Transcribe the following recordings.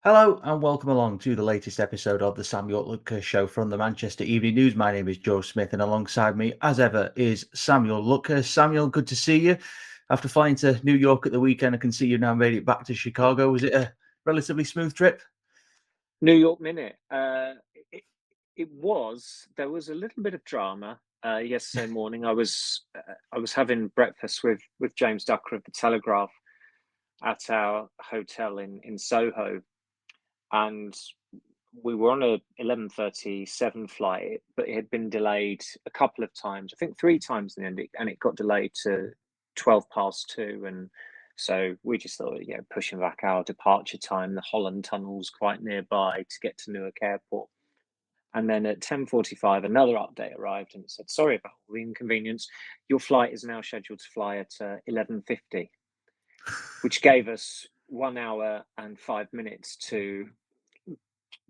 Hello and welcome along to the latest episode of the Samuel Luckhurst Show from the Manchester Evening News. My name is Joe Smith, and alongside me, as ever, is Samuel Luckhurst. Samuel, good to see you. After flying to New York at the weekend, I can see you've now made it back to Chicago. Was it a relatively smooth trip? New York Minute. It, it was. There was a little bit of drama yesterday morning. I was having breakfast with James Ducker of the Telegraph at our hotel in Soho, and we were on a 11:37 flight, but it had been delayed a couple of times. I think three times in the end, and it got delayed to 2:12. And so we just thought, pushing back our departure time. The Holland Tunnel's quite nearby to get to Newark Airport. And then at 10:45, another update arrived and it said, "Sorry about all the inconvenience. Your flight is now scheduled to fly at 11:50," which gave us 1 hour and 5 minutes to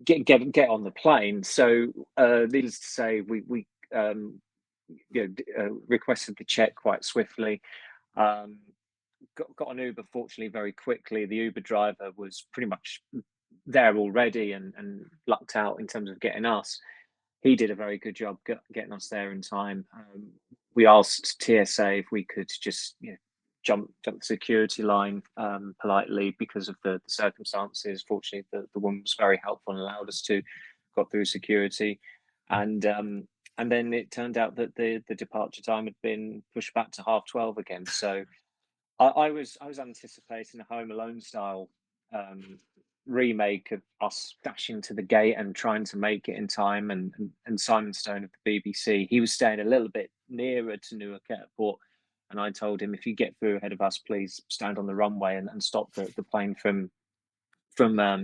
get on the plane. So, needless to say, we requested the check quite swiftly. Um, got an Uber, fortunately, very quickly. The Uber driver was pretty much there already and lucked out in terms of getting us. He did a very good job getting us there in time. We asked TSA if we could just jump the security line politely because of the circumstances. Fortunately, the woman was very helpful and allowed us to got through security, and then it turned out that the departure time had been pushed back to 12:30 again. So I was anticipating a Home Alone style um, remake of us dashing to the gate and trying to make it in time. And Simon Stone of the BBC, he was staying a little bit nearer to Newark Airport, and I told him, if you get through ahead of us, please stand on the runway and stop the plane from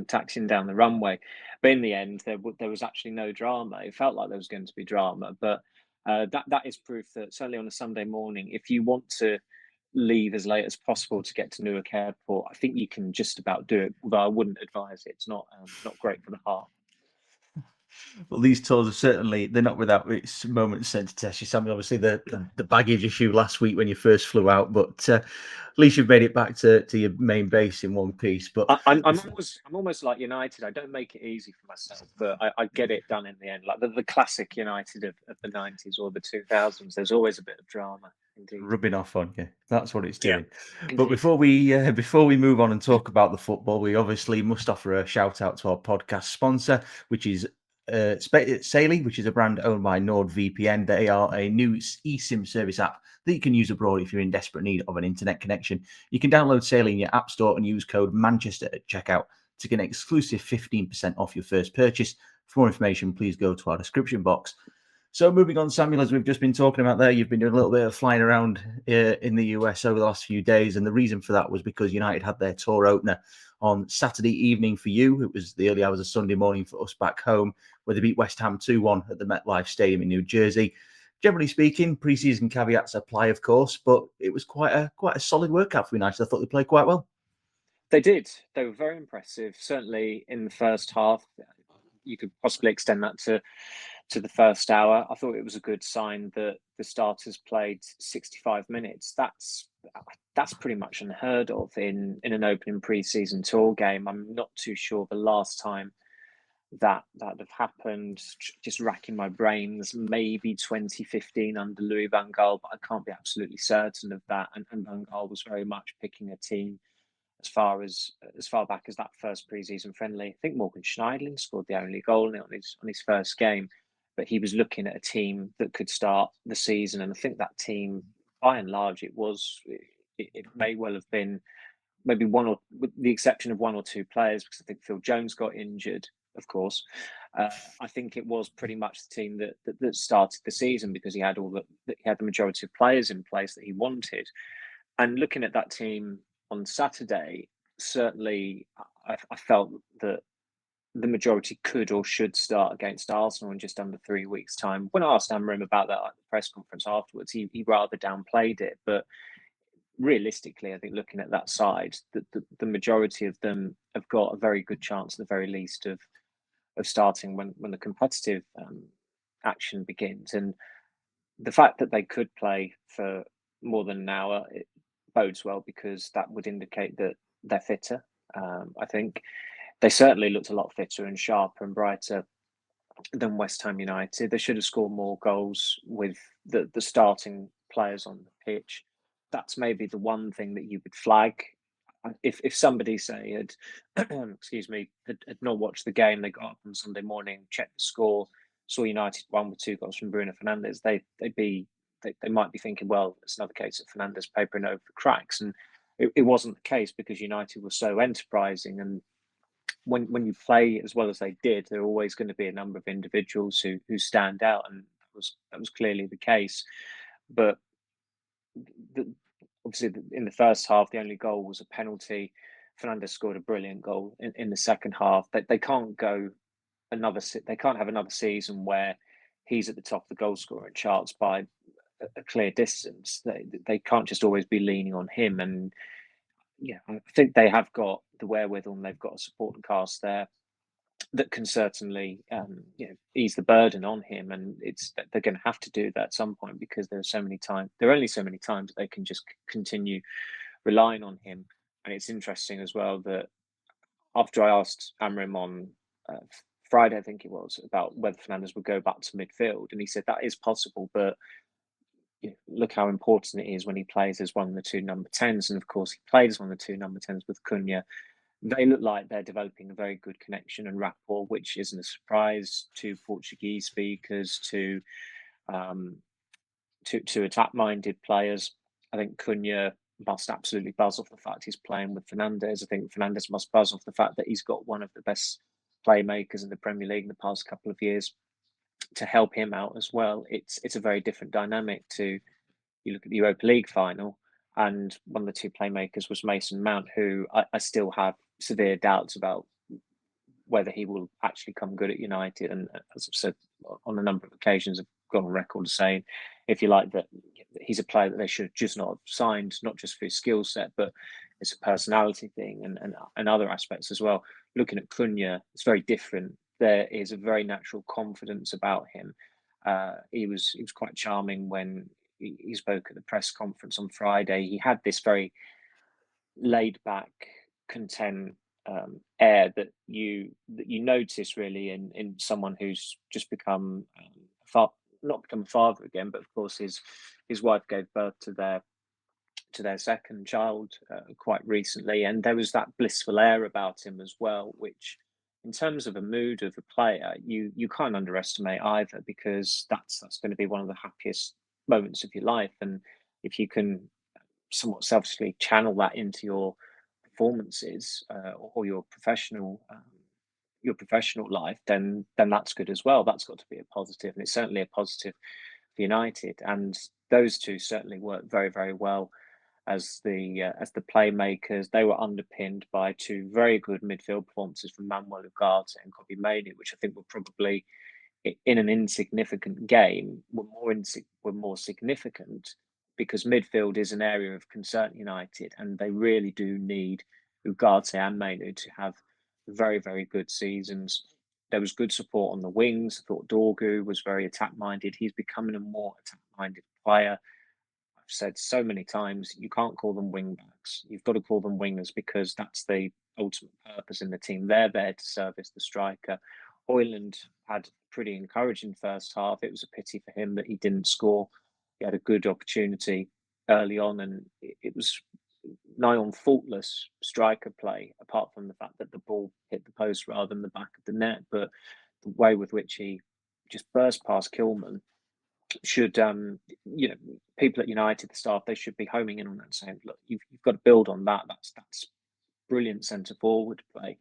taxiing down the runway. But in the end, there was actually no drama. It felt like there was going to be drama, but that is proof that certainly on a Sunday morning, if you want to leave as late as possible to get to Newark Airport, I think you can just about do it. Although I wouldn't advise it. It's not great for the heart. Well, these tours are they're not without its moments sent to test you, Samuel. Obviously, the baggage issue last week when you first flew out, but at least you've made it back to your main base in one piece. But I'm almost like United. I don't make it easy for myself, but I get it done in the end. Like the classic United of the 90s or the 2000s. There's always a bit of drama, indeed. rubbing off on you. That's what it's Yeah, doing. But indeed. before we move on and talk about the football, we obviously must offer a shout out to our podcast sponsor, which is Saily, which is a brand owned by NordVPN. They are a new eSIM service app that you can use abroad if you're in desperate need of an internet connection. You can download Saily in your app store and use code Manchester at checkout to get an exclusive 15% off your first purchase. For more information, please go to our description box. So moving on, Samuel, as we've just been talking about there, you've been doing a little bit of flying around in the US over the last few days. And the reason for that was because United had their tour opener on Saturday evening for you. It was the early hours of Sunday morning for us back home, where they beat West Ham 2-1 at the MetLife Stadium in New Jersey. Generally speaking, pre-season caveats apply, of course, but it was quite a solid workout for United. I thought they played quite well. They did. They were very impressive. Certainly in the first half, you could possibly extend that to the first hour. I thought it was a good sign that the starters played 65 minutes. That's pretty much unheard of in an opening pre-season tour game. I'm not too sure the last time that have happened. Just racking my brains, maybe 2015 under Louis van Gaal, but I can't be absolutely certain of that. And Van Gaal was very much picking a team as far back as that first preseason friendly. I think Morgan Schneidling scored the only goal on his first game, but he was looking at a team that could start the season, and I think that team, by and large, it may well have been maybe one, or with the exception of one or two players, because I think Phil Jones got injured, of course. I think it was pretty much the team that started the season, because he had he had the majority of players in place that he wanted. And looking at that team on Saturday, certainly I felt that the majority could or should start against Arsenal in just under 3 weeks' time. When I asked Amorim about that at the press conference afterwards, he rather downplayed it. But realistically, I think looking at that side, the majority of them have got a very good chance, at the very least, of starting when the competitive action begins. And the fact that they could play for more than an hour, bodes well, because that would indicate that they're fitter. I think they certainly looked a lot fitter and sharper and brighter than West Ham United. They should have scored more goals with the starting players on the pitch. That's maybe the one thing that you would flag. If somebody say had excuse me had not watched the game, they got up on Sunday morning, checked the score, saw United won with 2 goals from Bruno Fernandes, they might be thinking, well, it's another case of Fernandes papering over the cracks, and it wasn't the case because United was so enterprising. And when you play as well as they did, there are always going to be a number of individuals who stand out, and that was clearly the case. But the, obviously, in the first half, the only goal was a penalty. Fernandes scored a brilliant goal in the second half. They can't go they can't have another season where he's at the top of the goal scoring charts by a clear distance. They can't just always be leaning on him. And yeah, I think they have got the wherewithal, and they've got a supporting cast there that can certainly ease the burden on him. And they're going to have to do that at some point, because there are only so many times that they can just continue relying on him. And it's interesting as well that after I asked Amrim on Friday, I think it was, about whether Fernandes would go back to midfield, and he said that is possible, but look how important it is when he plays as one of the 2 number 10s. And of course, he played as one of the 2 number 10s with Cunha. They look like they're developing a very good connection and rapport, which isn't a surprise to Portuguese speakers, to attack-minded players. I think Cunha must absolutely buzz off the fact he's playing with Fernandes. I think Fernandes must buzz off the fact that he's got one of the best playmakers in the Premier League in the past couple of years to help him out as well. It's a very different dynamic to, you look at the Europa League final, and one of the 2 playmakers was Mason Mount, who I still have severe doubts about whether he will actually come good at United. And as I've said on a number of occasions, I've gone on record saying, if you like, that he's a player that they should just not have signed, not just for his skill set, but it's a personality thing and other aspects as well. Looking at Cunha, it's very different. There is a very natural confidence about him. He was quite charming when he spoke at the press conference on Friday. He had this very laid back, content air that you notice really in someone who's just become not become a father again, but of course his wife gave birth to their second child quite recently, and there was that blissful air about him as well, which, in terms of a mood of a player, you can't underestimate either, because that's going to be one of the happiest moments of your life. And if you can somewhat selfishly channel that into your performances or your professional life, then that's good as well. That's got to be a positive, and it's certainly a positive for United. And those 2 certainly work very, very well as the playmakers. They were underpinned by 2 very good midfield performances from Manuel Ugarte and Kobbie Mainoo, which I think were probably, in an insignificant game, were more significant, because midfield is an area of concern at United, and they really do need Ugarte and Mainoo to have very, very good seasons. There was good support on the wings. I thought Dorgu was very attack-minded. He's becoming a more attack-minded player. I've said so many times, you can't call them wing-backs. You've got to call them wingers, because that's the ultimate purpose in the team. They're there to service the striker. Højlund had a pretty encouraging first half. It was a pity for him that he didn't score. He had a good opportunity early on, and it was nigh on faultless striker play, apart from the fact that the ball hit the post rather than the back of the net. But the way with which he just burst past Kilman should, people at United, the staff, they should be homing in on that, saying, look, you've got to build on that. That's brilliant centre forward play.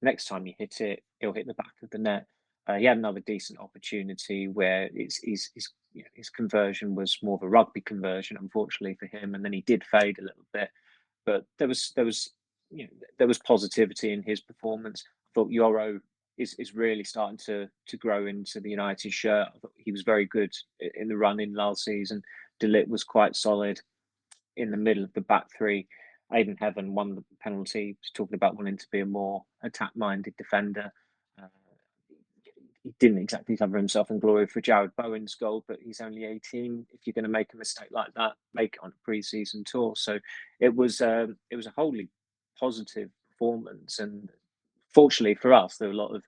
Next time you hit it, he'll hit the back of the net. He had another decent opportunity where his conversion was more of a rugby conversion, unfortunately for him, and then he did fade a little bit. But there was positivity in his performance. I thought Yoro is really starting to grow into the United shirt. I thought he was very good in the run in last season. De Ligt was quite solid in the middle of the back 3. Aidan Heaven won the penalty, talking about wanting to be a more attack-minded defender. He didn't exactly cover himself in glory for Jared Bowen's goal, but he's only 18. If you're going to make a mistake like that, make it on a pre-season tour. So it was a wholly positive performance, and fortunately for us, there were a lot of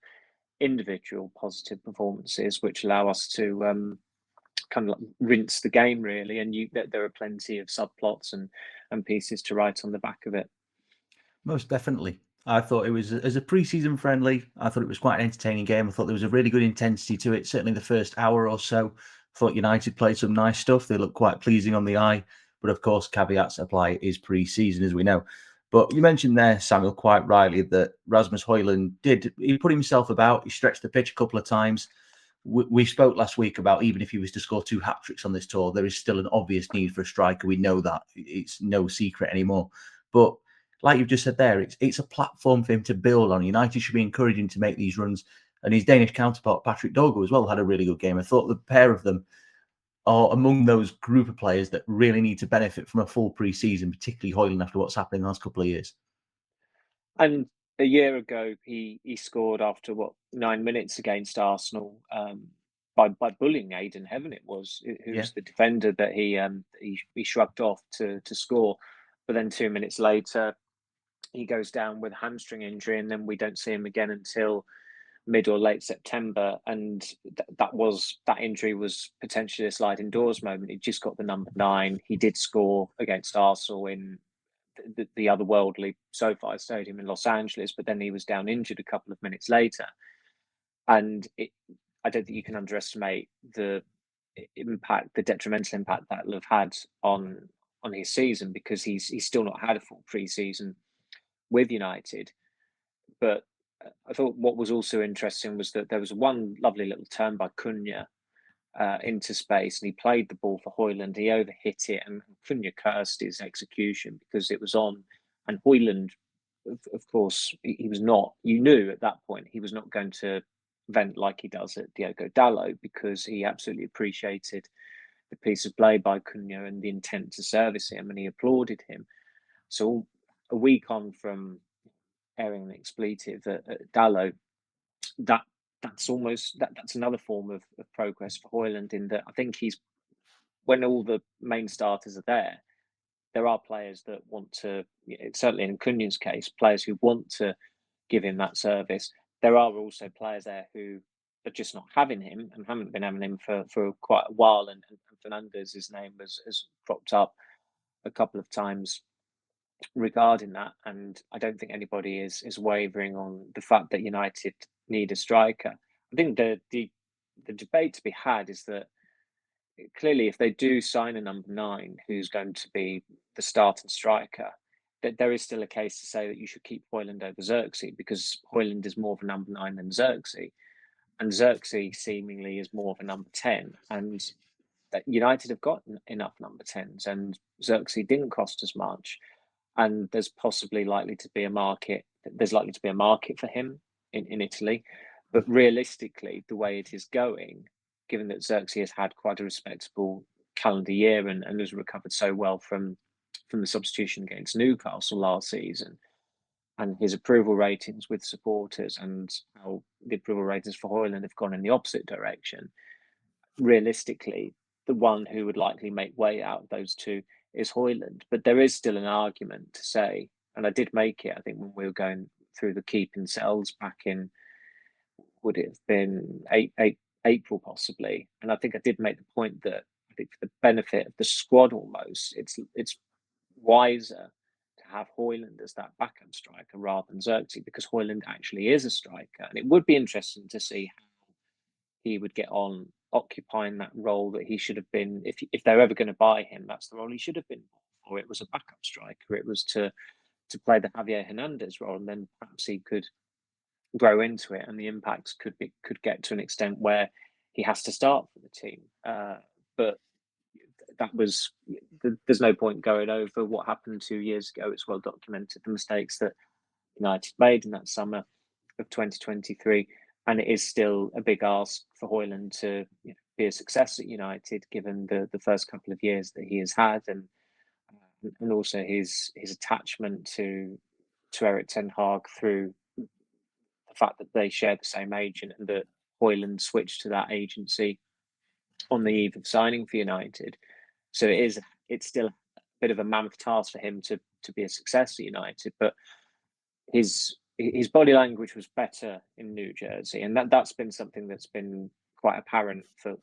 individual positive performances which allow us to kind of like rinse the game really, and there are plenty of subplots and pieces to write on the back of it. Most definitely. I thought it was, as a pre-season friendly, I thought it was quite an entertaining game. I thought there was a really good intensity to it, certainly the first hour or so. I thought United played some nice stuff. They looked quite pleasing on the eye. But of course, caveats apply, is pre-season, as we know. But you mentioned there, Samuel, quite rightly, that Rasmus Højlund he put himself about, he stretched the pitch a couple of times. We spoke last week about, even if he was to score 2 hat-tricks on this tour, there is still an obvious need for a striker. We know that. It's no secret anymore. But like you've just said there, it's a platform for him to build on. United should be encouraging him to make these runs. And his Danish counterpart, Patrick Dogo, as well, had a really good game. I thought the pair of them are among those group of players that really need to benefit from a full pre-season, particularly Højlund after what's happened in the last couple of years. And a year ago, he scored after 9 minutes against Arsenal by bullying Aidan Heaven. It was who's the defender that he shrugged off to score, but then 2 minutes later he goes down with a hamstring injury, and then we don't see him again until mid or late September. And that injury was potentially a sliding doors moment. He just got the number 9. He did score against Arsenal in the otherworldly SoFi Stadium in Los Angeles, but then he was down injured a couple of minutes later. And I don't think you can underestimate the detrimental impact that will have had on his season, because he's still not had a full pre-season with United. But I thought what was also interesting was that there was one lovely little turn by Cunha into space, and he played the ball for Højlund. He overhit it, and Cunha cursed his execution because it was on. And Højlund, of course, he was not. You knew at that point he was not going to vent like he does at Diogo Dalot, because he absolutely appreciated the piece of play by Cunha and the intent to service him, and he applauded him. So a week on from airing an expletive at Dalot, that's another form of progress for Højlund, in that I think when all the main starters are there are players that want to, certainly in Cunha's case, players who want to give him that service. There are also players there who are just not having him and haven't been having him for quite a while. And Fernandez's name has cropped up a couple of times regarding that. And I don't think anybody is wavering on the fact that United need a striker. I think the debate to be had is that clearly, if they do sign a number 9 who's going to be the starting striker, that there is still a case to say that you should keep Højlund over Xerxes, because Højlund is more of a number 9 than Xerxes, and Xerxes seemingly is more of a number 10. And that United have got enough number 10s, and Xerxes didn't cost as much, and there's likely to be a market for him in Italy. But realistically, the way it is going, given that Xerxes has had quite a respectable calendar year and has recovered so well from the substitution against Newcastle last season, and his approval ratings with supporters and how the approval ratings for Højlund have gone in the opposite direction, realistically, the one who would likely make way out of those two is Højlund. But there is still an argument to say, and I did make it, I think, when we were going through the keep and sells back in, would it have been April possibly? And I think I did make the point that I think for the benefit of the squad almost, it's wiser to have Højlund as that backup striker rather than Xerxes, because Højlund actually is a striker. And it would be interesting to see how he would get on occupying that role that he should have been. If they're ever going to buy him, that's the role he should have been. Or it was a backup striker. It was to play the Javier Hernandez role, and then perhaps he could grow into it, and the impacts could get to an extent where he has to start for the team. But there's no point going over what happened 2 years ago. It's well documented, the mistakes that United made in that summer of 2023, and it is still a big ask for Højlund to be a success at United, given the first couple of years that he has had, and also his attachment to Erik ten Hag through the fact that they share the same agent, and that Højlund switched to that agency on the eve of signing for United. So it's still a bit of a mammoth task for him to be a success at United, but his his body language was better in New Jersey, and that's been something that's been quite apparent for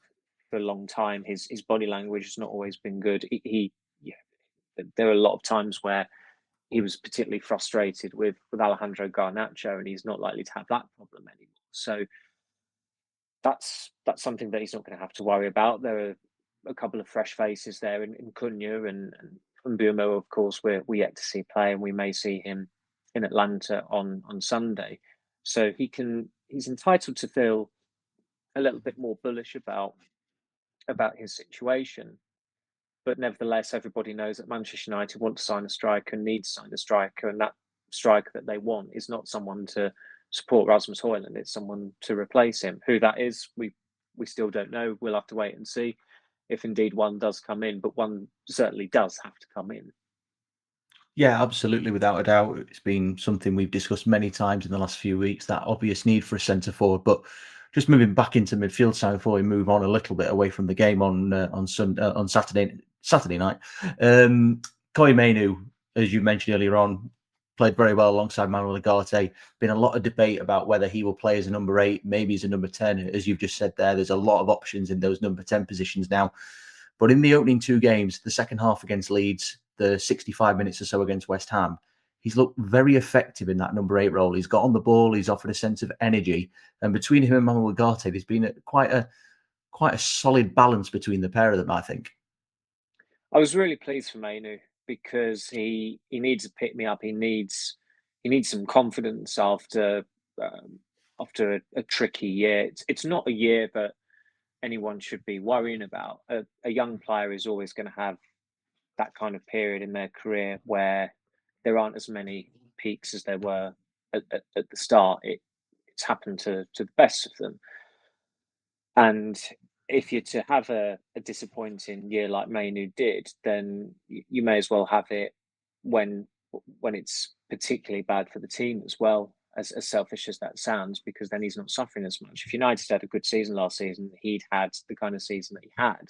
a long time. His body language has not always been good. There are a lot of times where he was particularly frustrated with Alejandro Garnacho, and he's not likely to have that problem anymore. So that's something that he's not going to have to worry about. There are a couple of fresh faces there in Cunha and Mbumo, of course, we're yet to see play, and we may see him in Atlanta on Sunday. So he's entitled to feel a little bit more bullish about his situation. But nevertheless, everybody knows that Manchester United want to sign a striker, need to sign a striker, and that striker that they want is not someone to support Rasmus Højlund. It's someone to replace him. Who that is, we still don't know. We'll have to wait and see if indeed one does come in, but one certainly does have to come in. Yeah, absolutely, without a doubt. It's been something we've discussed many times in the last few weeks, that obvious need for a centre forward. But just moving back into midfield side before we move on a little bit away from the game on Saturday night. Kobbie Mainoo, as you mentioned earlier on, played very well alongside Manuel Ugarte. Been a lot of debate about whether he will play as a number 8, maybe as a number 10. As you've just said there, there's a lot of options in those number 10 positions now. But in the opening 2 games, the second half against Leeds, the 65 minutes or so against West Ham, he's looked very effective in that number 8 role. He's got on the ball, he's offered a sense of energy. And between him and Manuel Ugarte, there's been quite a solid balance between the pair of them, I think. I was really pleased for Mainoo because he needs a pick me up. He needs some confidence after a tricky year. It's not a year that anyone should be worrying about. A young player is always going to have that kind of period in their career where there aren't as many peaks as there were at the start. It's happened to the best of them. And if you're to have a disappointing year like Mainoo did, then you may as well have it when it's particularly bad for the team as well, as selfish as that sounds, because then he's not suffering as much. If United had a good season last season, he'd had the kind of season that he had,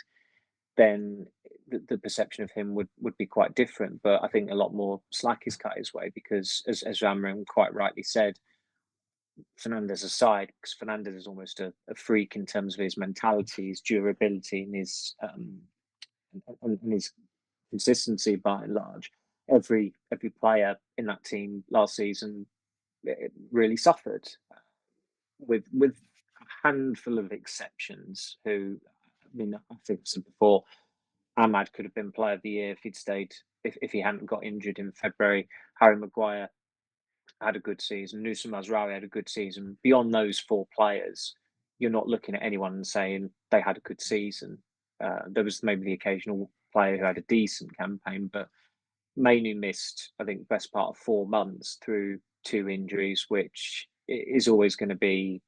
then the perception of him would be quite different. But I think a lot more slack is cut his way because, as Ramram quite rightly said, Fernandez aside, because Fernandez is almost a freak in terms of his mentality, his durability, and his consistency by and large. Every player in that team last season really suffered, with a handful of exceptions. Who, I mean, I think I said before, Ahmad could have been Player of the Year if he'd stayed, if he hadn't got injured in February. Harry Maguire had a good season. Nusum Mazraoui had a good season. Beyond those 4 players, you're not looking at anyone and saying they had a good season. There was maybe the occasional player who had a decent campaign, but Mainoo missed, I think, the best part of 4 months through 2 injuries, which is always going to be,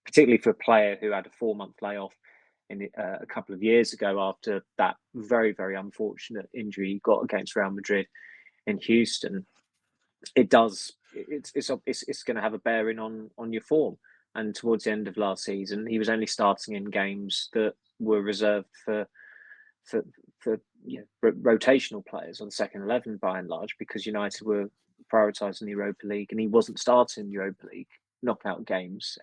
particularly for a player who had a 4-month layoff in a couple of years ago after that very, very unfortunate injury he got against Real Madrid in Houston. It's going to have a bearing on your form. And towards the end of last season, he was only starting in games that were reserved for rotational players on the second 11 by and large, because United were prioritising the Europa League, and he wasn't starting Europa League knockout games.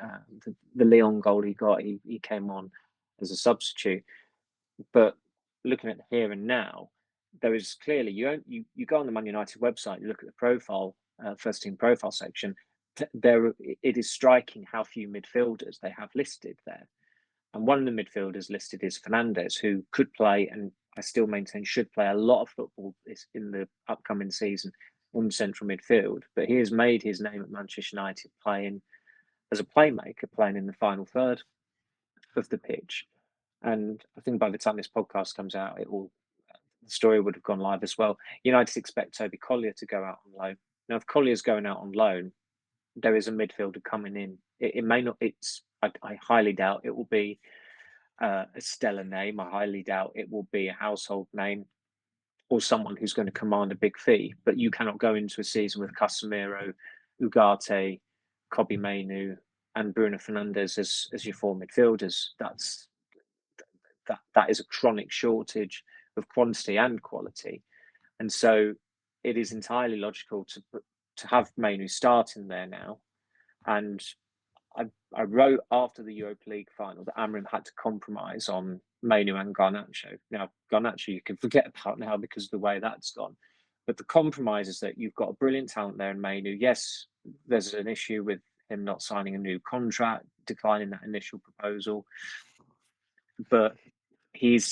The Lyon goal he got, he came on as a substitute. But looking at here and now, there is clearly, you go on the Man United website, you look at the profile, first team profile section. It is striking how few midfielders they have listed there. And one of the midfielders listed is Fernandez, who could play, and I still maintain should play a lot of football in the upcoming season in central midfield. But he has made his name at Manchester United playing as a playmaker, playing in the final third of the pitch. And I think by the time this podcast comes out, the story would have gone live as well. United expect Toby Collier to go out on loan. Now, if Collier's going out on loan, there is a midfielder coming in. It may not. I highly doubt it will be a stellar name. I highly doubt it will be a household name or someone who's going to command a big fee. But you cannot go into a season with Casemiro, Ugarte, Kobbie Mainoo, and Bruno Fernandes as your 4 midfielders. That is a chronic shortage of quantity and quality, and so it is entirely logical have Mainoo starting there now. And I wrote after the Europa League final that Amrin had to compromise on Mainoo and Garnacho. Now, Garnacho you can forget about now because of the way that's gone. But the compromise is that you've got a brilliant talent there in Mainoo. Yes, there's an issue with him not signing a new contract, declining that initial proposal. But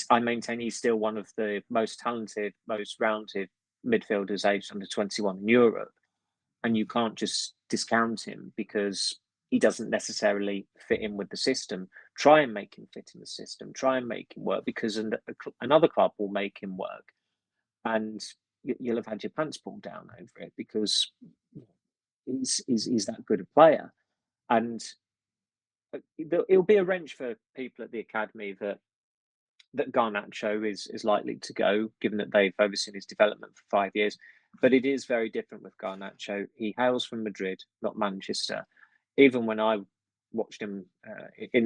I maintain he's still one of the most talented, most rounded midfielders aged under 21 in Europe. And you can't just discount him because he doesn't necessarily fit in with the system. Try and make him fit in the system. Try and make him work, because another club will make him work, and you'll have had your pants pulled down over it because he's that good a player. And it'll be a wrench for people at the academy that Garnacho is likely to go, given that they've overseen his development for 5 years. But it is very different with Garnacho. He hails from Madrid, not Manchester. Even when I watched him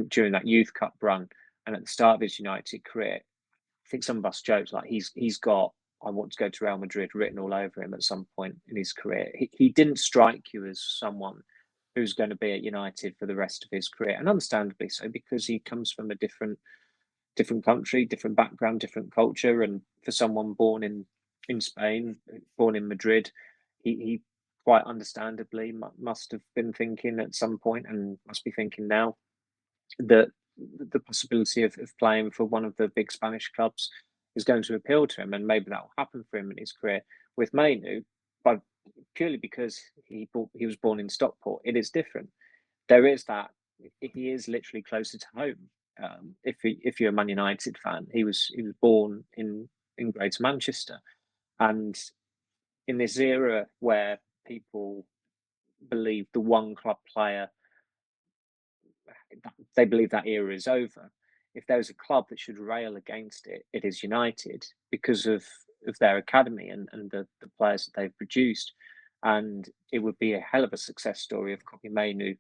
during that Youth Cup run and at the start of his United career, I think some of us joked like he's got "I want to go to Real Madrid" written all over him at some point in his career. He didn't strike you as someone who's going to be at United for the rest of his career, and understandably so, because he comes from a different country, different background, different culture. And for someone born in Spain, born in Madrid, he quite understandably must have been thinking at some point, and must be thinking now, that the possibility of playing for one of the big Spanish clubs is going to appeal to him, and maybe that will happen for him in his career. With Mainoo, purely because he was born in Stockport, it is different. There is that he is literally closer to home. If you're a Man United fan, he was born in Greater Manchester, and in this era where people believe the one club player, they believe that era is over. If there's a club that should rail against it, it is United, because of their academy and the players that they've produced. And it would be a hell of a success story if Kobbie Mainoo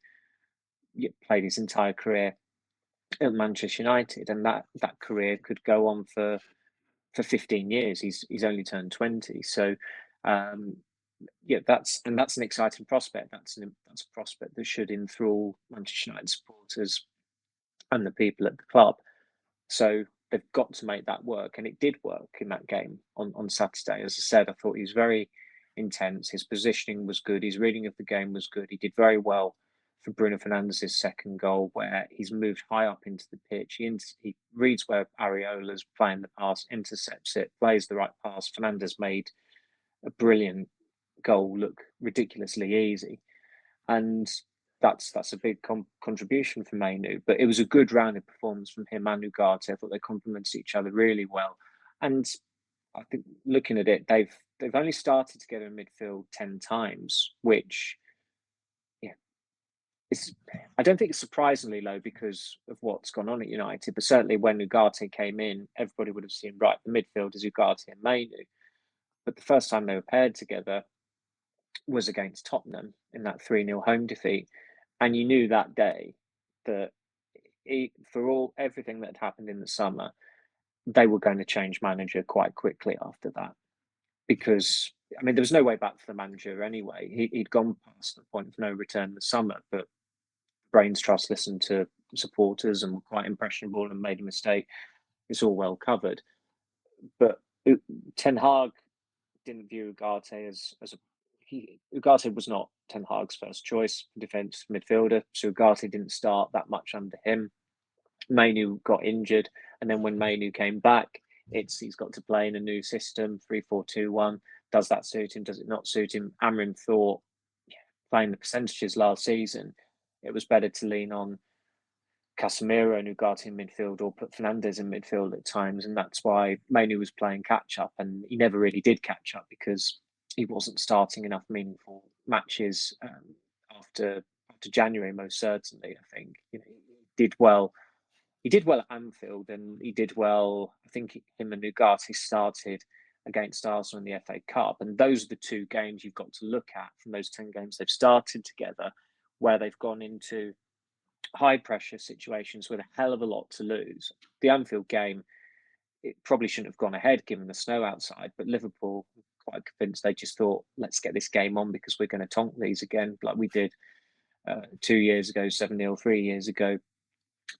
played his entire career at Manchester United, and that career could go on for 15 years. He's only turned 20, so that's an exciting prospect. That's a prospect that should enthrall Manchester United supporters and the people at the club. So they've got to make that work, and it did work in that game on Saturday. As I said, I thought he was very intense. His positioning was good. His reading of the game was good. He did very well for Bruno Fernandes' second goal, where he's moved high up into the pitch. He reads where Areola's playing the pass, intercepts it, plays the right pass. Fernandes made a brilliant goal look ridiculously easy, and that's a big contribution for Mainoo. But it was a good rounded performance from him and Ugarte. I thought they complemented each other really well, and I think looking at it, they've only started together in midfield 10 times, which I don't think it's surprisingly low because of what's gone on at United. But certainly when Ugarte came in, everybody would have seen, right, the midfield is Ugarte and Mainoo. But the first time they were paired together was against Tottenham in that 3-0 home defeat. And you knew that day that for everything that had happened in the summer, they were going to change manager quite quickly after that. Because, I mean, there was no way back for the manager anyway. He'd gone past the point of no return in the summer, but Brains Trust listened to supporters and were quite impressionable and made a mistake. It's all well covered. But Ten Hag didn't view Ugarte as Ugarte was not Ten Hag's first choice defence midfielder, so Ugarte didn't start that much under him. Mainoo got injured, and then when Mainoo came back, he's got to play in a new system, 3-4-2-1. Does that suit him? Does it not suit him? Amrin thought, playing the percentages last season, it was better to lean on Casemiro and Ugarte in midfield, or put Fernandes in midfield at times, and that's why Mainoo was playing catch up, and he never really did catch up because he wasn't starting enough meaningful matches after January. Most certainly, I think he did well. He did well at Anfield, and he did well. I think him and Ugarte started against Arsenal in the FA Cup, and those are the two games you've got to look at from those 10 games they've started together, where they've gone into high pressure situations with a hell of a lot to lose. The Anfield game, it probably shouldn't have gone ahead given the snow outside, but Liverpool quite convinced they just thought, let's get this game on because we're going to tonk these again, like we did 2 years ago, 7-0, 3 years ago,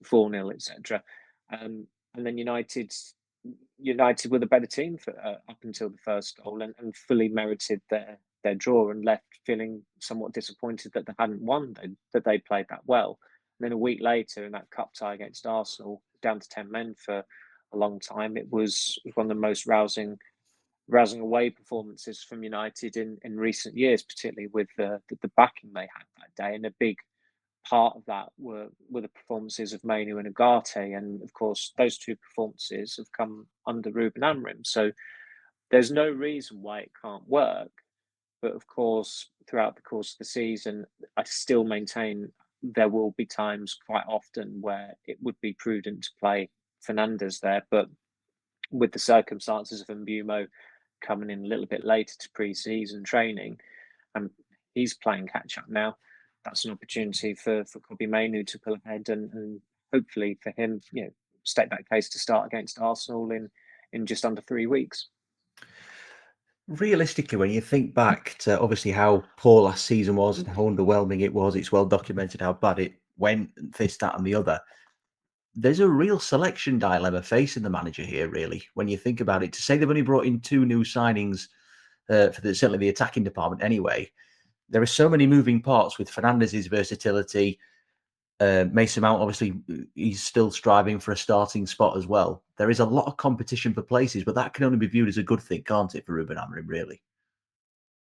4-0, etc. And then United were the better team for up until the first goal, and fully merited their draw, and left feeling somewhat disappointed that they hadn't won, that they played that well. And then a week later, in that cup tie against Arsenal, down to 10 men for a long time, it was one of the most rousing away performances from United in recent years, particularly with the backing they had that day. And a big part of that were the performances of Mainoo and Ugarte, and of course those two performances have come under Ruben Amorim. So there's no reason why it can't work. But of course, throughout the course of the season, I still maintain there will be times, quite often, where it would be prudent to play Fernandes there. But with the circumstances of Mbeumo coming in a little bit later to pre-season training, and he's playing catch-up now, that's an opportunity for Kobbie Mainoo to pull ahead, and hopefully for him, state that case to start against Arsenal in just under 3 weeks. Realistically, when you think back to obviously how poor last season was and how underwhelming it was, it's well documented how bad it went, this, that, and the other. There's a real selection dilemma facing the manager here, really, when you think about it. To say they've only brought in 2 new signings for certainly the attacking department anyway, there are so many moving parts with Fernandes' versatility. Mason Mount, obviously, he's still striving for a starting spot as well. There is a lot of competition for places, but that can only be viewed as a good thing, can't it, for Ruben Amorim, really?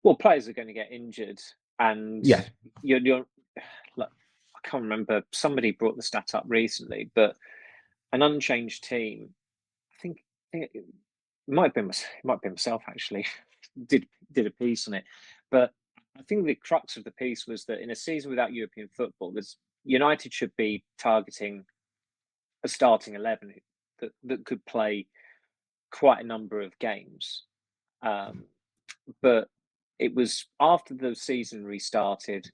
Well, players are going to get injured, and Yeah. you're like, I can't remember, somebody brought the stat up recently, but an unchanged team, I think it might be myself actually, did a piece on it, but I think the crux of the piece was that in a season without European football, United should be targeting a starting 11 that could play quite a number of games. But it was after the season restarted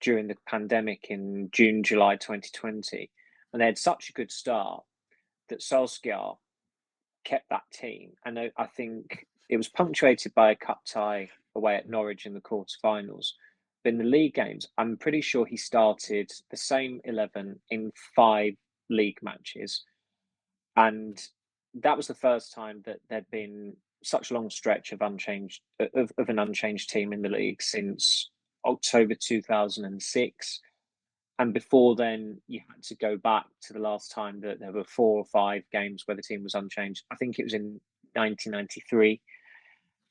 during the pandemic in June, July 2020, and they had such a good start that Solskjaer kept that team. And I think it was punctuated by a cup tie away at Norwich in the quarterfinals. But in the league games, I'm pretty sure he started the same 11 in 5 league matches. And that was the first time that there'd been such a long stretch of an unchanged team in the league since October 2006. And before then, you had to go back to the last time that there were 4 or 5 games where the team was unchanged. I think it was in 1993.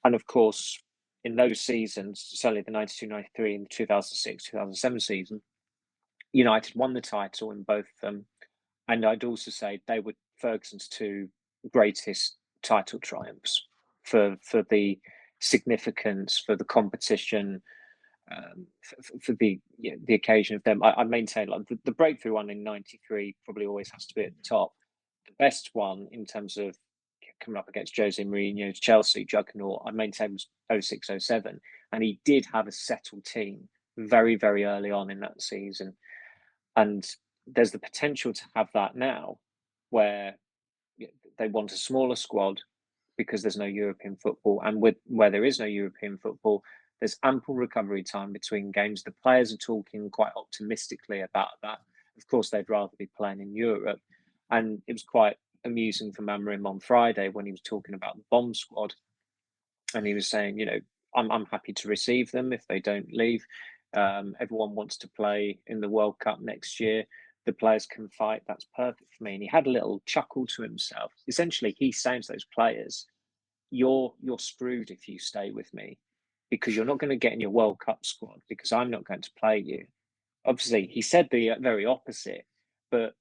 And of course, in those seasons, certainly the 92-93 and the 2006-2007 season, United won the title in both of them. And I'd also say they were Ferguson's 2 greatest title triumphs for the significance, for the competition, for the occasion of them. I maintain, like, the breakthrough one in '93 probably always has to be at the top. The best one in terms of coming up against Jose Mourinho's Chelsea juggernaut, I maintain, was 06-07, and he did have a settled team very, very early on in that season. And there's the potential to have that now, where they want a smaller squad because there's no European football, and where there is no European football, there's ample recovery time between games. The players are talking quite optimistically about that. Of course, they'd rather be playing in Europe, and it was quite amusing for Amorim on Friday when he was talking about the bomb squad, and he was saying, I'm happy to receive them if they don't leave. Everyone wants to play in the World Cup next year. The players can fight. That's perfect for me. And he had a little chuckle to himself. Essentially, he's saying to those players, you're screwed if you stay with me, because you're not going to get in your World Cup squad because I'm not going to play you. Obviously, he said the very opposite, but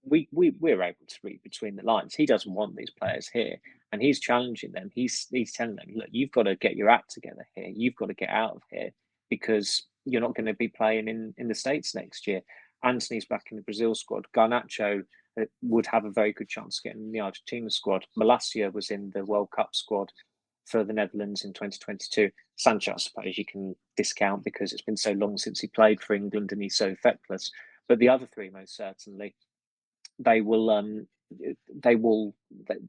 we're able to read between the lines. He doesn't want these players here, and he's challenging them. He's telling them, look, you've got to get your act together here. You've got to get out of here because you're not going to be playing in the States next year. Anthony's back in the Brazil squad. Garnacho would have a very good chance of getting in the Argentina squad. Malacia was in the World Cup squad for the Netherlands in 2022. Sancho, I suppose you can discount because it's been so long since he played for England and he's so feckless. But the other 3, most certainly, they will they will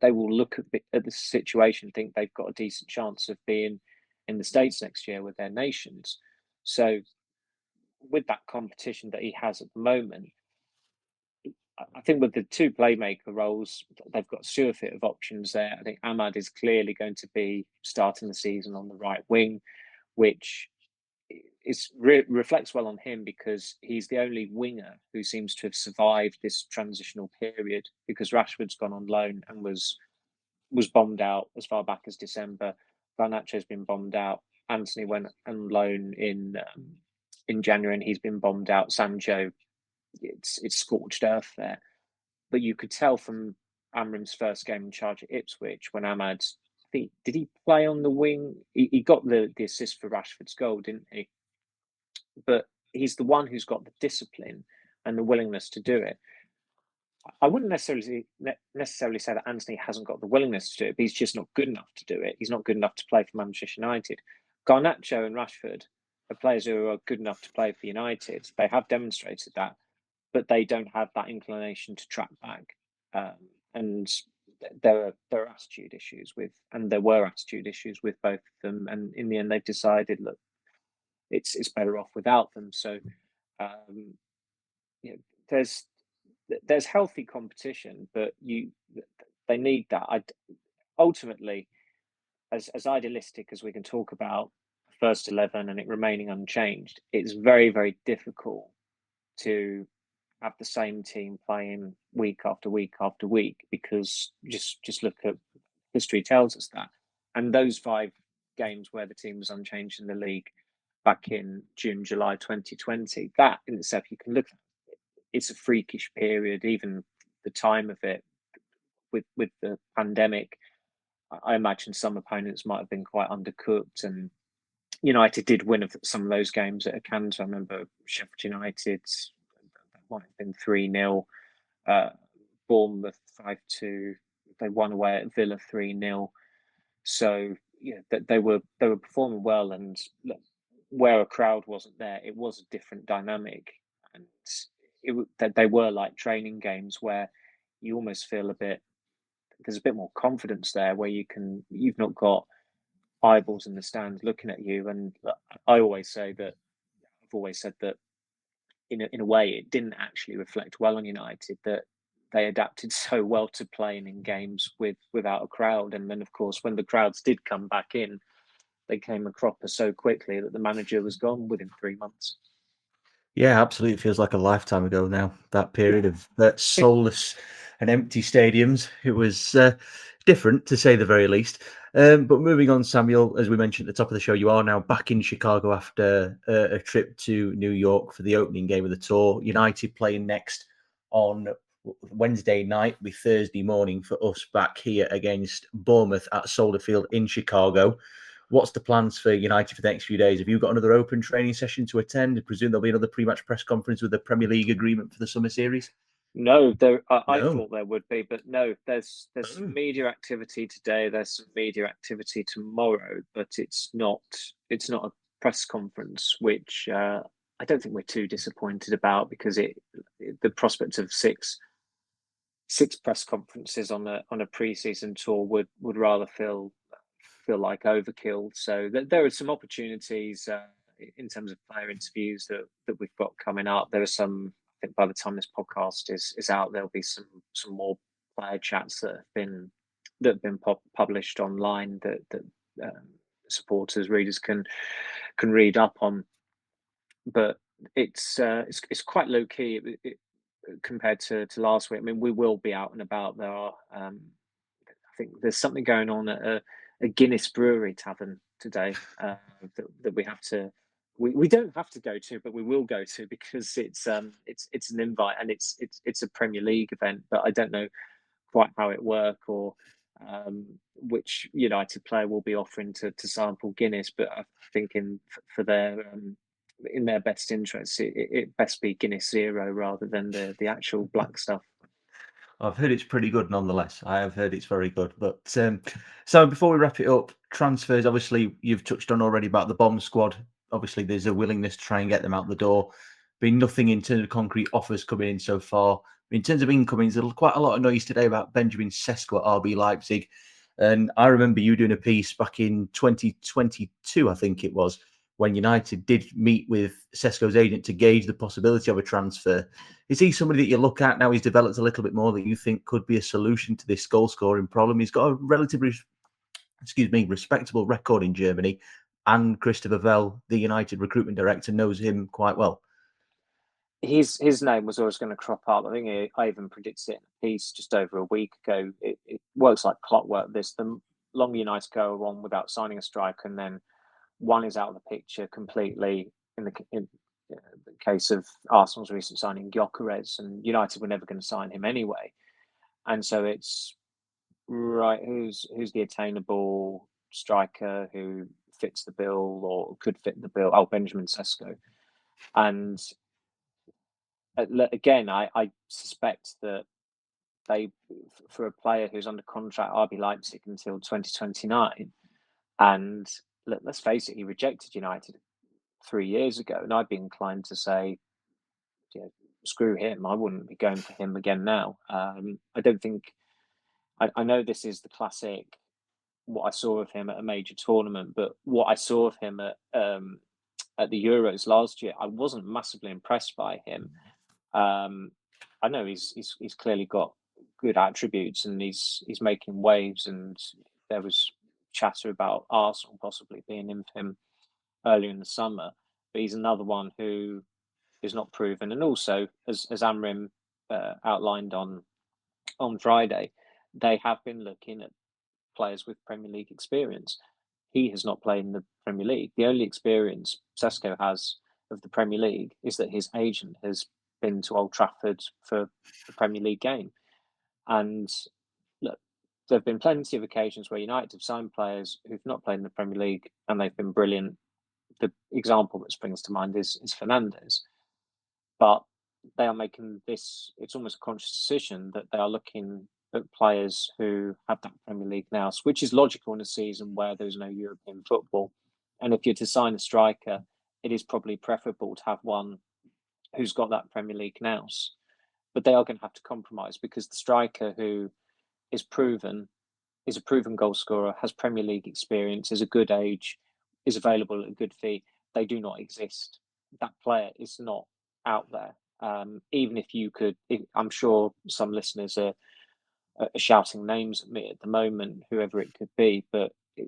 look at the situation, think they've got a decent chance of being in the States next year with their nations. So with that competition that he has at the moment, I think with the two playmaker roles, they've got a surfeit of options there. I think Ahmad is clearly going to be starting the season on the right wing, which reflects well on him because he's the only winger who seems to have survived this transitional period, because Rashford's gone on loan and was bombed out as far back as December. Garnacho's been bombed out. Anthony went on loan in January and he's been bombed out. Sancho, it's scorched earth there. But you could tell from Amram's first game in charge at Ipswich when Ahmad, did he play on the wing? He got the assist for Rashford's goal, didn't he? But he's the one who's got the discipline and the willingness to do it. I wouldn't necessarily say that Anthony hasn't got the willingness to do it, but he's just not good enough to do it. He's not good enough to play for Manchester United. Garnacho and Rashford are players who are good enough to play for United. They have demonstrated that, but they don't have that inclination to track back. And there were attitude issues with both of them. And in the end, they've decided, look, it's better off without them. So there's healthy competition, but they need that. Ultimately, as idealistic as we can talk about first 11 and it remaining unchanged, it's very, very difficult to have the same team playing week after week after week, because just look at history tells us that. And those 5 games where the team was unchanged in the league back in June, July 2020, that in itself you can look at. It's a freakish period, even the time of it with the pandemic. I imagine some opponents might have been quite undercooked, and United did win some of those games at a canter. I remember Sheffield United, that might have been 3-0, Bournemouth 5-2. They won away at Villa 3-0. So that they were performing well, and where a crowd wasn't there, it was a different dynamic, and they were like training games where you almost feel there's a bit more confidence there, where you've not got eyeballs in the stands looking at you. And I've always said that in a way it didn't actually reflect well on United, that they adapted so well to playing in games without a crowd. And then of course when the crowds did come back in, they came a cropper so quickly that the manager was gone within 3 months. Yeah, absolutely. It feels like a lifetime ago now, that period of soulless and empty stadiums. It was different, to say the very least. But moving on, Samuel, as we mentioned at the top of the show, you are now back in Chicago after a trip to New York for the opening game of the tour. United playing next on Wednesday night, with Thursday morning for us back here against Bournemouth at Soldier Field in Chicago. What's the plans for United for the next few days? Have you got another open training session to attend? I presume there'll be another pre-match press conference with the Premier League agreement for the summer series? No, I thought there would be, but no, there's some media activity today. There's some media activity tomorrow, but it's not a press conference, which I don't think we're too disappointed about, because the prospect of six press conferences on a pre-season tour would rather feel like overkill. So there are some opportunities in terms of player interviews that we've got coming up. There are some, I think by the time this podcast is out, there'll be some more player chats that have been published online that supporters, readers can read up on. But it's quite low key compared to last week. I mean, we will be out and about. There are I think there's something going on at a Guinness Brewery tavern today that we have to. We don't have to go to, but we will go to, because it's an invite, and it's a Premier League event. But I don't know quite how it works, or which United player will be offering to sample Guinness. But I think for their in their best interests, it best be Guinness Zero rather than the actual black stuff. I've heard it's pretty good nonetheless. I have heard it's very good. But so before we wrap it up, transfers, obviously you've touched on already about the bomb squad. Obviously there's a willingness to try and get them out the door. been nothing in terms of concrete offers coming in so far. In terms of incomings, there's quite a lot of noise today about Benjamin Sesko at RB Leipzig. And I remember you doing a piece back in 2022, I think it was, when United did meet with Sesko's agent to gauge the possibility of a transfer. Is he somebody that you look at now? He's developed a little bit more that you think could be a solution to this goal scoring problem. He's got a relatively, respectable record in Germany, and Christopher Vell, the United recruitment director, knows him quite well. His name was always going to crop up. I think I even predicted it in a piece just over a week ago. It works like clockwork. The longer United go on without signing a striker, and then one is out of the picture completely. In the case of Arsenal's recent signing, Gyökeres, and United were never going to sign him anyway. And so it's right. Who's the attainable striker who fits the bill or could fit the bill? Oh, Benjamin Sesko. And again, I suspect that for a player who's under contract RB Leipzig until 2029, and let's face it, he rejected United 3 years ago, and I'd be inclined to say, screw him. I wouldn't be going for him again now. I don't think. I know this is the classic. What I saw of him at a major tournament, but what I saw of him at the Euros last year, I wasn't massively impressed by him. I know he's clearly got good attributes, and he's making waves. And there was chatter about Arsenal possibly being in for him earlier in the summer, but he's another one who is not proven. And also, as Amrim outlined on Friday, they have been looking at players with Premier League experience. He has not played in the Premier League. The only experience Sesko has of the Premier League is that his agent has been to Old Trafford for the Premier League game. And look, there have been plenty of occasions where United have signed players who've not played in the Premier League and they've been brilliant. The example that springs to mind is Fernandes. But they are making this, it's almost a conscious decision that they are looking at players who have that Premier League now, which is logical in a season where there's no European football. And if you're to sign a striker, it is probably preferable to have one who's got that Premier League nous. But they are going to have to compromise, because the striker who is proven, is a proven goal scorer, has Premier League experience, is a good age, is available at a good fee, they do not exist. That player is not out there. Even if you could, I'm sure some listeners are shouting names at me at the moment, whoever it could be, but if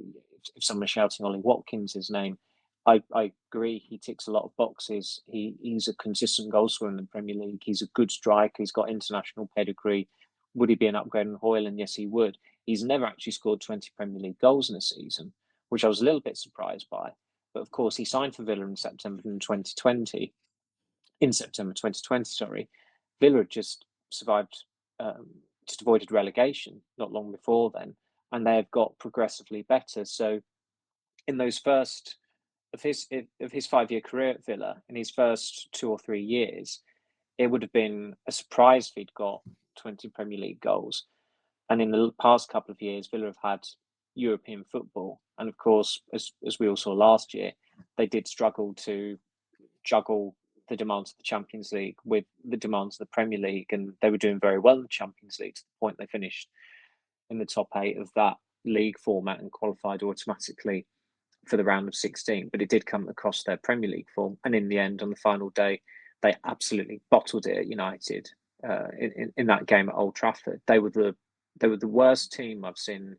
someone's shouting Ollie Watkins' name, I agree, he ticks a lot of boxes. He's a consistent goal scorer in the Premier League. He's a good striker. He's got international pedigree. Would he be an upgrade on Højlund? Yes, he would. He's never actually scored 20 Premier League goals in a season, which I was a little bit surprised by. But of course, he signed for Villa in September 2020. Villa had just survived, just avoided relegation not long before then, and they have got progressively better. So in those first of his 5-year career at Villa, in his first 2 or 3 years, it would have been a surprise if he'd got 20 Premier League goals. And in the past couple of years, Villa have had European football. And of course, as we all saw last year, they did struggle to juggle the demands of the Champions League with the demands of the Premier League. And they were doing very well in the Champions League, to the point they finished in the top 8 of that league format and qualified automatically for the round of 16. But it did come across their Premier League form. And in the end, on the final day, they absolutely bottled it at United in that game at Old Trafford. They were the worst team I've seen.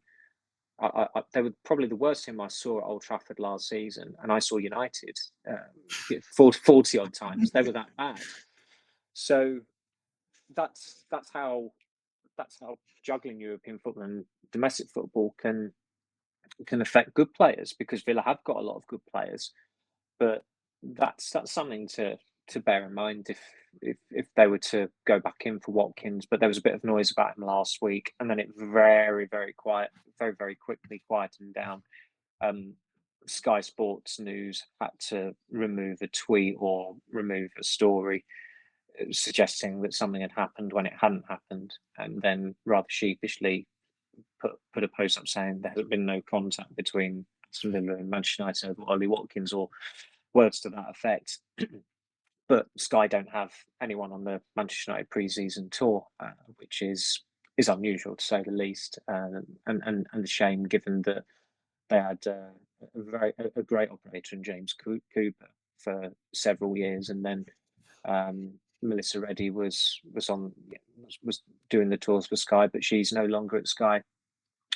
They were probably the worst team I saw at Old Trafford last season, and I saw United 40 odd times. They were that bad. So that's how juggling European football and domestic football can affect good players, because Villa have got a lot of good players. But that's something to bear in mind if they were to go back in for Watkins. But there was a bit of noise about him last week, and then it very very quickly quietened down. Sky Sports News had to remove a tweet or remove a story suggesting that something had happened when it hadn't happened, and then rather sheepishly put a post up saying there had been no contact between Aston Villa and Manchester United over Ollie Watkins, or words to that effect. But Sky don't have anyone on the Manchester United pre-season tour, which is unusual to say the least, and a shame given that they had a great operator in James Cooper for several years, and then Melissa Reddy was doing the tours for Sky, but she's no longer at Sky,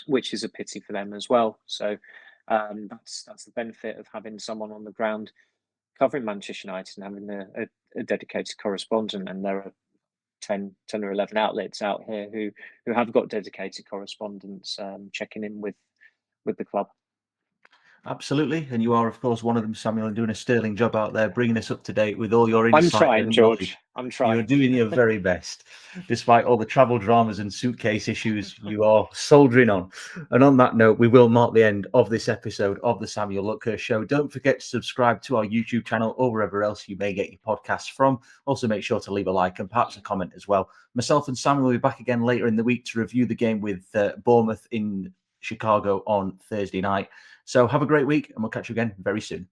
which is a pity for them as well. So that's the benefit of having someone on the ground covering Manchester United and having a dedicated correspondent. And there are 10 or 11 outlets out here who have got dedicated correspondents checking in with the club. Absolutely, and you are, of course, one of them, Samuel, and doing a sterling job out there, bringing us up to date with all your insight. I'm trying, and George. knowledge. I'm trying. You're doing your very best, despite all the travel dramas and suitcase issues. You are soldiering on. And on that note, we will mark the end of this episode of the Samuel Luckhurst Show. Don't forget to subscribe to our YouTube channel or wherever else you may get your podcasts from. Also, make sure to leave a like and perhaps a comment as well. Myself and Samuel will be back again later in the week to review the game with Bournemouth in Chicago on Thursday night. So have a great week, and we'll catch you again very soon.